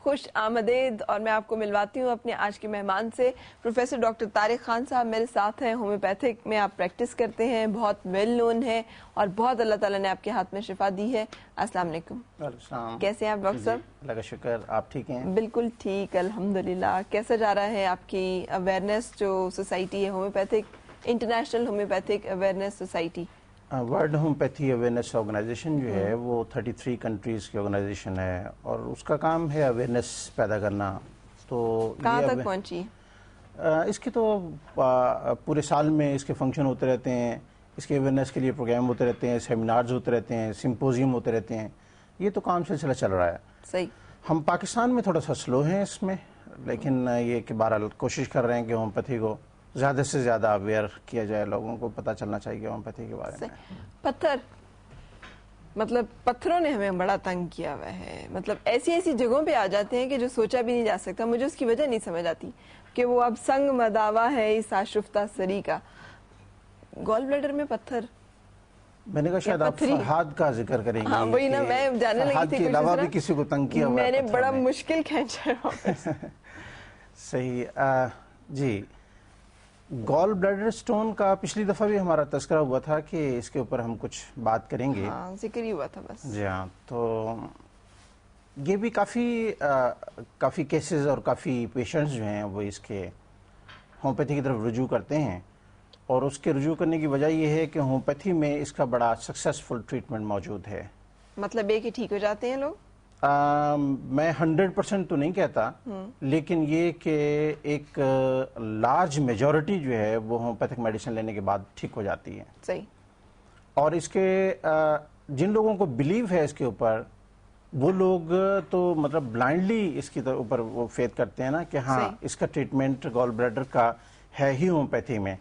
خوش آمدید، اور میں آپ کو ملواتی ہوں اپنے آج کے مہمان سے. پروفیسر ڈاکٹر طارق خان صاحب میرے ساتھ ہیں. ہومیوپیتھک میں آپ پریکٹس کرتے ہیں، بہت ویل نون ہے اور بہت اللہ تعالیٰ نے آپ کے ہاتھ میں شفا دی ہے. السلام علیکم. کیسے ہیں آپ ڈاکٹر صاحب؟ اللہ کا شکر، آپ ٹھیک ہیں؟ بالکل ٹھیک الحمدللہ. کیسا جا رہا ہے آپ کی اویئرنیس جو سوسائٹی ہے homeopathic, international homeopathic awareness society? World homeopathy awareness organisation جو ہے وہ 33 کنٹریز کی آرگنائزیشن ہے اور اس کا کام ہے اویئرنیس پیدا کرنا. تو کہاں تک پہنچی؟ اس کے تو پورے سال میں اس کے فنکشن ہوتے رہتے ہیں، اس کے اویئرنیس کے لیے پروگرام ہوتے رہتے ہیں، سیمینارز ہوتے رہتے ہیں، سمپوزیم ہوتے رہتے ہیں. یہ تو کام سلسلہ چل رہا ہے. صحیح. ہم پاکستان میں تھوڑا سا سلو ہیں اس میں، لیکن یہ کہ بہرحال کوشش کر رہے ہیں کہ ہومیوپیتھی کو زیادہ سے زیادہ اویئر کیا جائے، لوگوں کو پتہ چلنا چاہیے ہومیوپیتھی کے بارے میں. پتھر، مطلب پتھروں نے ہمیں بڑا تنگ کیا ہوا ہے. مطلب ایسی ایسی جگہوں پہ آ جاتے ہیں کہ جو سوچا بھی نہیں جا سکتا. مجھے اس کی وجہ نہیں سمجھ آتی کہ وہ اب سنگ مداوا ہے اس آشفتہ سری کا. گال بلیڈر میں پتھر، میں نے کہا شاید آپ فرہاد کا ذکر کریں گے. ہاں وہی نا، میں جاننے لگی تھی کے علاوہ بھی کسی کو تنگ کیا ہوا ہے. میں نے بڑا مشکل کھینچا. صحیح. جی، گال بلیڈر سٹون کا پچھلی دفعہ بھی ہمارا تذکرہ ہوا تھا کہ اس کے اوپر ہم کچھ بات کریں گے. ہاں ذکر ہی ہوا تھا بس. جی ہاں، تو یہ بھی کافی کیسز اور کافی پیشنٹس جو ہیں وہ اس کے ہومیوپیتھی کی طرف رجوع کرتے ہیں، اور اس کے رجوع کرنے کی وجہ یہ ہے کہ ہومیوپیتھی میں اس کا بڑا سکسیسفل ٹریٹمنٹ موجود ہے. مطلب یہ کہ ٹھیک ہو جاتے ہیں لوگ؟ میں 100% تو نہیں کہتا، لیکن یہ کہ ایک لارج میجورٹی جو ہے وہ ہومیوپیتھک میڈیسن لینے کے بعد ٹھیک ہو جاتی ہے. صحیح. اور اس کے جن لوگوں کو بلیو ہے اس کے اوپر، وہ لوگ تو مطلب بلائنڈلی اس کے اوپر وہ فیتھ کرتے ہیں نا کہ ہاں اس کا ٹریٹمنٹ گال بلیڈر کا ہے ہی ہومیوپیتھی میں،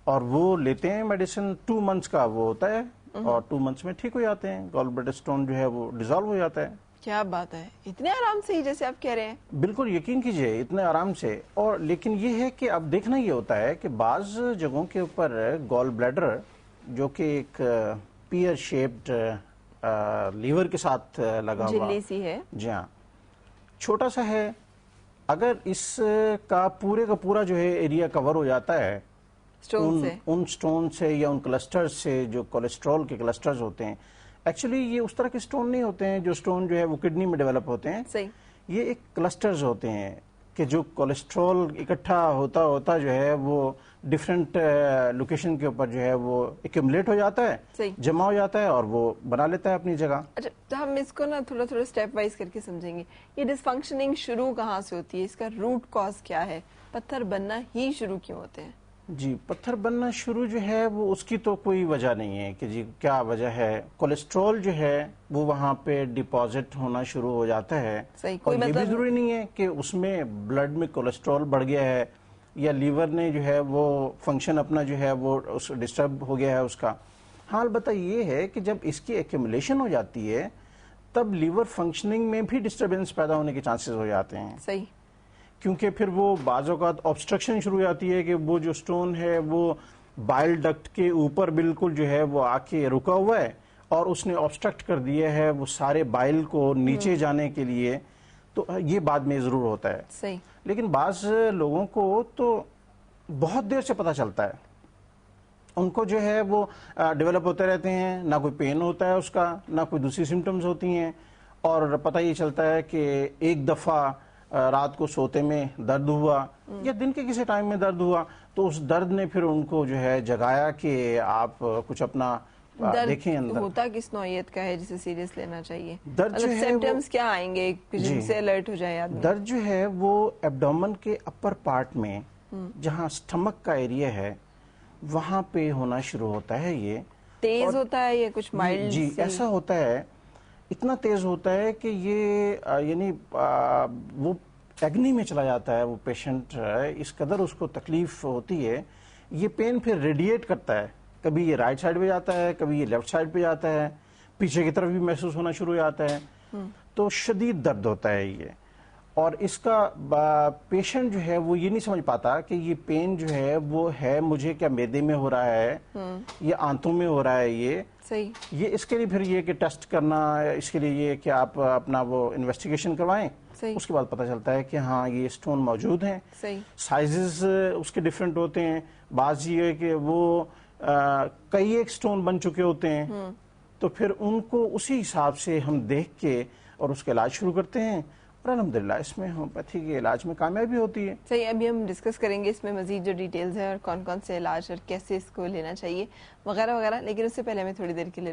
اور وہ لیتے ہیں میڈیسن. 2 months کا وہ ہوتا ہے اور 2 months میں ٹھیک ہو جاتے ہیں. گال بلیڈر سٹون جو ہے وہ ڈیزالو ہو جاتا ہے. کیا بات ہے، اتنے آرام سے ہی جیسے آپ کہہ رہے ہیں؟ بالکل یقین کیجئے اتنے آرام سے. اور لیکن یہ ہے کہ اب دیکھنا یہ ہوتا ہے کہ بعض جگہوں کے اوپر گال بلیڈر جو کہ ایک پیئر شیپڈ لیور کے ساتھ لگا ہوا جھلی سی ہے، جی ہاں، چھوٹا سا ہے. اگر اس کا پورا جو ہے ایریا کور ہو جاتا ہے ان سٹون سے یا ان کلسٹر سے جو کولیسٹرول کے کلسٹرز ہوتے ہیں. ایکچولی یہ اس طرح کے سٹون نہیں ہوتے ہیں جو سٹون جو ہے وہ کڈنی میں ڈیولپ ہوتے ہیں. صحیح. یہ ایک کلسٹرز ہوتے ہیں کہ جو کولیسٹرول اکٹھا ہوتا جو ہے وہ ڈیفرنٹ لوکیشن کے اوپر جو ہے وہ ایکیومولیٹ ہو جاتا ہے، جمع ہو جاتا ہے اور وہ بنا لیتا ہے اپنی جگہ. اچھا، ہم اس کو نا تھوڑا اسٹیپ وائز کر کے سمجھیں گے. یہ ڈس فنکشننگ شروع کہاں سے ہوتی ہے؟ اس کا روٹ کاز کیا ہے؟ پتھر بننا ہی شروع کیوں ہوتے ہیں؟ جی، پتھر بننا شروع جو ہے وہ اس کی تو کوئی وجہ نہیں ہے کہ جی کیا وجہ ہے. کولیسٹرول جو ہے وہ وہاں پہ ڈپازٹ ہونا شروع ہو جاتا ہے. اور یہ بھی ضروری نہیں ہے کہ اس میں بلڈ میں کولیسٹرول بڑھ گیا ہے یا لیور نے جو ہے وہ فنکشن اپنا جو ہے وہ ڈسٹرب ہو گیا ہے اس کا. ہاں البتہ یہ ہے کہ جب اس کی ایکیومولیشن ہو جاتی ہے تب لیور فنکشننگ میں بھی ڈسٹربنس پیدا ہونے کے چانسز ہو جاتے ہیں. صحیح. کیونکہ پھر وہ بعض اوقات آبسٹرکشن شروع ہو جاتی ہے کہ وہ جو سٹون ہے وہ بائل ڈکٹ کے اوپر بالکل جو ہے وہ آ کے رکا ہوا ہے اور اس نے آبسٹرکٹ کر دیا ہے وہ سارے بائل کو نیچے جانے کے لیے. تو یہ بعد میں ضرور ہوتا ہے. صحیح. لیکن بعض لوگوں کو تو بہت دیر سے پتہ چلتا ہے. ان کو جو ہے وہ ڈیولپ ہوتے رہتے ہیں، نہ کوئی پین ہوتا ہے اس کا، نہ کوئی دوسری سمٹمز ہوتی ہیں، اور پتہ یہ چلتا ہے کہ ایک دفعہ رات کو سوتے میں درد ہوا یا دن کے کسی ٹائم میں درد ہوا تو اس درد نے پھر ان کو جو ہے جگایا کہ آپ کچھ اپنا دیکھیں. اندر ہوتا کس نوعیت کا ہے جسے سیریس لینا چاہیے؟ درد جو ہے سمپٹمز کیا آئیں گے جن سے الرٹ ہو جائے آدمی؟ درد جو ہے وہ ایبڈومن کے اپر پارٹ میں جہاں سٹمک کا ایریا ہے وہاں پہ ہونا شروع ہوتا ہے. یہ تیز ہوتا ہے یا کچھ مائلڈ؟ جی ایسا ہوتا ہے، اتنا تیز ہوتا ہے کہ یہ یعنی وہ ایگنی میں چلا جاتا ہے وہ پیشنٹ. اس قدر اس کو تکلیف ہوتی ہے. یہ پین پھر ریڈیٹ کرتا ہے، کبھی یہ رائٹ سائڈ پہ جاتا ہے، کبھی یہ لیفٹ سائڈ پہ جاتا ہے، پیچھے کی طرف بھی محسوس ہونا شروع ہو جاتا ہے. تو شدید درد ہوتا ہے یہ. اور اس کا پیشنٹ جو ہے وہ یہ نہیں سمجھ پاتا کہ یہ پین جو ہے وہ ہے مجھے کیا معدے میں ہو رہا ہے، یہ آنتوں میں ہو رہا ہے، یہ اس کے لیے پھر یہ کہ ٹیسٹ کرنا، اس کے لیے یہ کہ آپ اپنا وہ انویسٹیگیشن کروائیں، اس کے بعد پتہ چلتا ہے کہ ہاں یہ اسٹون موجود ہیں. سائزز اس کے ڈیفرنٹ ہوتے ہیں، بعض یہ کہ وہ کئی ایک اسٹون بن چکے ہوتے ہیں، تو پھر ان کو اسی حساب سے ہم دیکھ کے اور اس کا علاج شروع کرتے ہیں، اور الحمدللہ اس میں ہومیوپیتھی کے علاج میں کامیابی ہوتی ہے. صحیح، ابھی ہم ڈسکس کریں گے اس میں مزید جو ڈیٹیلز ہیں اور کون کون سے علاج اور کیسے اس کو لینا چاہیے وغیرہ وغیرہ، لیکن اس سے پہلے ہمیں تھوڑی دیر کے لیے